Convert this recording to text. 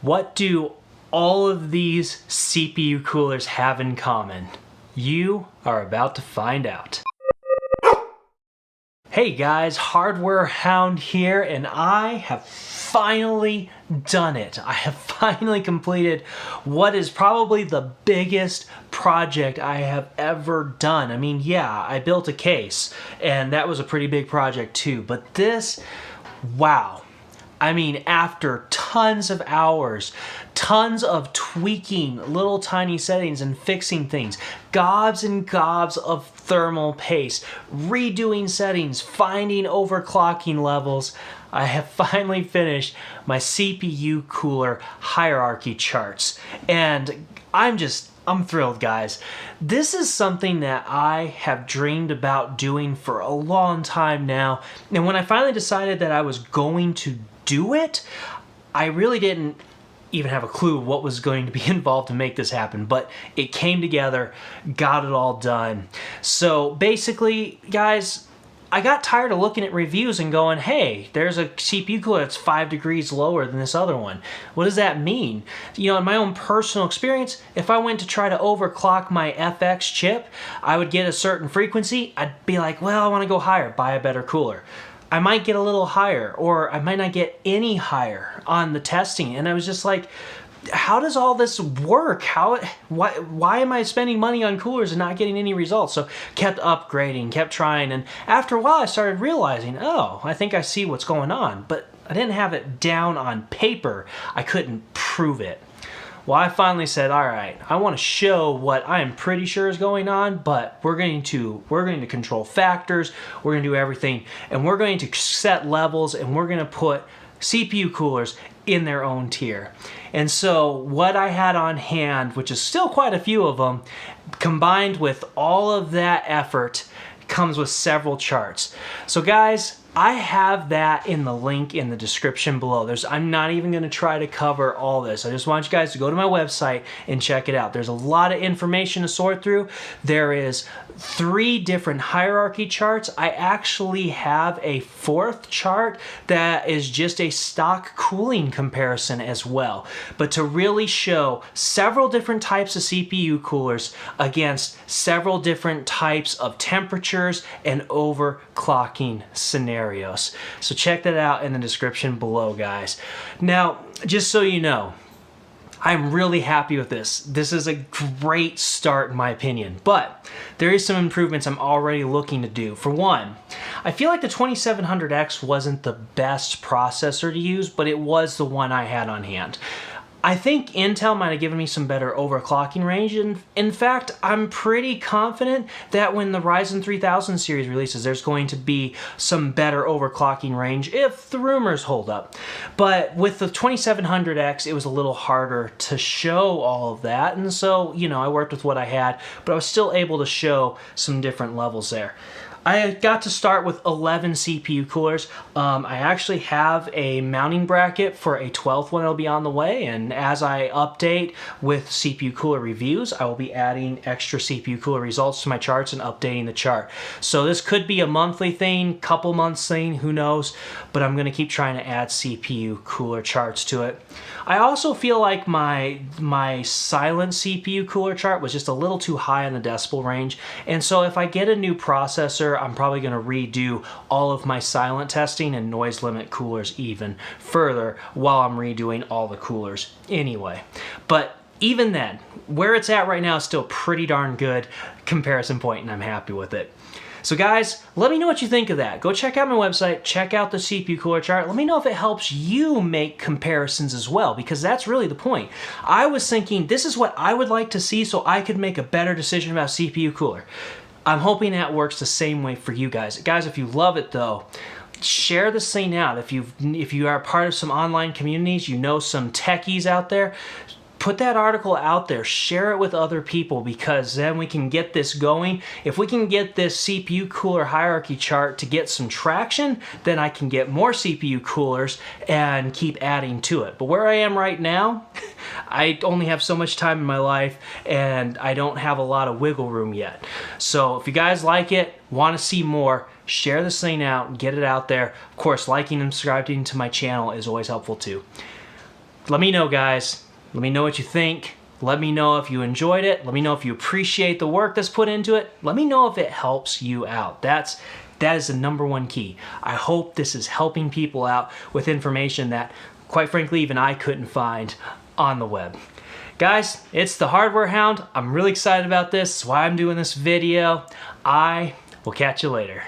What do all of these CPU coolers have in common? You are about to find out. Hey guys, Hardware Hound here, and I have finally done it. I have finally completed what is probably the biggest project I have ever done. I mean, yeah, I built a case, and that was a pretty big project too, but this, wow. I mean, after tons of hours, tons of tweaking little tiny settings and fixing things, gobs and gobs of thermal paste, redoing settings, finding overclocking levels, I have finally finished my CPU cooler hierarchy charts. And I'm thrilled, guys. This is something that I have dreamed about doing for a long time now. And when I finally decided that I was going to do it, I really didn't even have a clue what was going to be involved to make this happen, but it came together, got it all done. So basically, guys, I got tired of looking at reviews and going, hey, there's a CPU cooler that's 5 degrees lower than this other one. What does that mean? You know, in my own personal experience, if I went to try to overclock my FX chip, I would get a certain frequency. I'd be like, well, I want to go higher, buy a better cooler. I might get a little higher, or I might not get any higher on the testing. And I was just like, how does all this work? Why am I spending money on coolers and not getting any results? So kept upgrading, kept trying, and after a while I started realizing, oh, I think I see what's going on, but I didn't have it down on paper. I couldn't prove it. Well, I finally said, all right, I want to show what I am pretty sure is going on, but we're going to control factors, we're going to do everything, and we're going to set levels, and we're going to put CPU coolers in their own tier. And so what I had on hand, which is still quite a few of them, combined with all of that effort, comes with several charts. So guys, I have that in the link in the description below. I'm not even going to try to cover all this. I just want you guys to go to my website and check it out. There's a lot of information to sort through. There is 3 different hierarchy charts. I actually have a 4th chart that is just a stock cooling comparison as well. But to really show several different types of CPU coolers against several different types of temperatures and overclocking scenarios. So check that out in the description below, guys. Now, just so you know, I'm really happy with this. This is a great start in my opinion, but there is some improvements I'm already looking to do. For one, I feel like the 2700X wasn't the best processor to use, but it was the one I had on hand. I think Intel might have given me some better overclocking range, and in fact, I'm pretty confident that when the Ryzen 3000 series releases, there's going to be some better overclocking range if the rumors hold up. But with the 2700X, it was a little harder to show all of that, and so, you know, I worked with what I had, but I was still able to show some different levels there. I got to start with 11 CPU coolers. I actually have a mounting bracket for a 12th one that'll be on the way, and as I update with CPU cooler reviews, I will be adding extra CPU cooler results to my charts and updating the chart. So this could be a monthly thing, couple months thing, who knows, but I'm going to keep trying to add CPU cooler charts to it. I also feel like my silent CPU cooler chart was just a little too high in the decibel range, and so if I get a new processor, I'm probably going to redo all of my silent testing and noise limit coolers even further while I'm redoing all the coolers anyway. But even then, where it's at right now is still pretty darn good comparison point, and I'm happy with it. So guys, let me know what you think of that. Go check out my website, check out the CPU cooler chart. Let me know if it helps you make comparisons as well, because that's really the point. I was thinking this is what I would like to see so I could make a better decision about CPU cooler. I'm hoping that works the same way for you guys. Guys, if you love it though, share this thing out. If you are part of some online communities, you know some techies out there, put that article out there, share it with other people, because then we can get this going. If we can get this CPU cooler hierarchy chart to get some traction, then I can get more CPU coolers and keep adding to it. But where I am right now, I only have so much time in my life and I don't have a lot of wiggle room yet. So if you guys like it, want to see more, share this thing out, get it out there. Of course, liking and subscribing to my channel is always helpful too. let me know, guys. Let me know what you think. Let me know if you enjoyed it. Let me know if you appreciate the work that's put into it. Let me know if it helps you out. That is the number one key. I hope this is helping people out with information that, quite frankly, even I couldn't find on the web. Guys, it's the Hardware Hound. I'm really excited about this. That's why I'm doing this video. I will catch you later.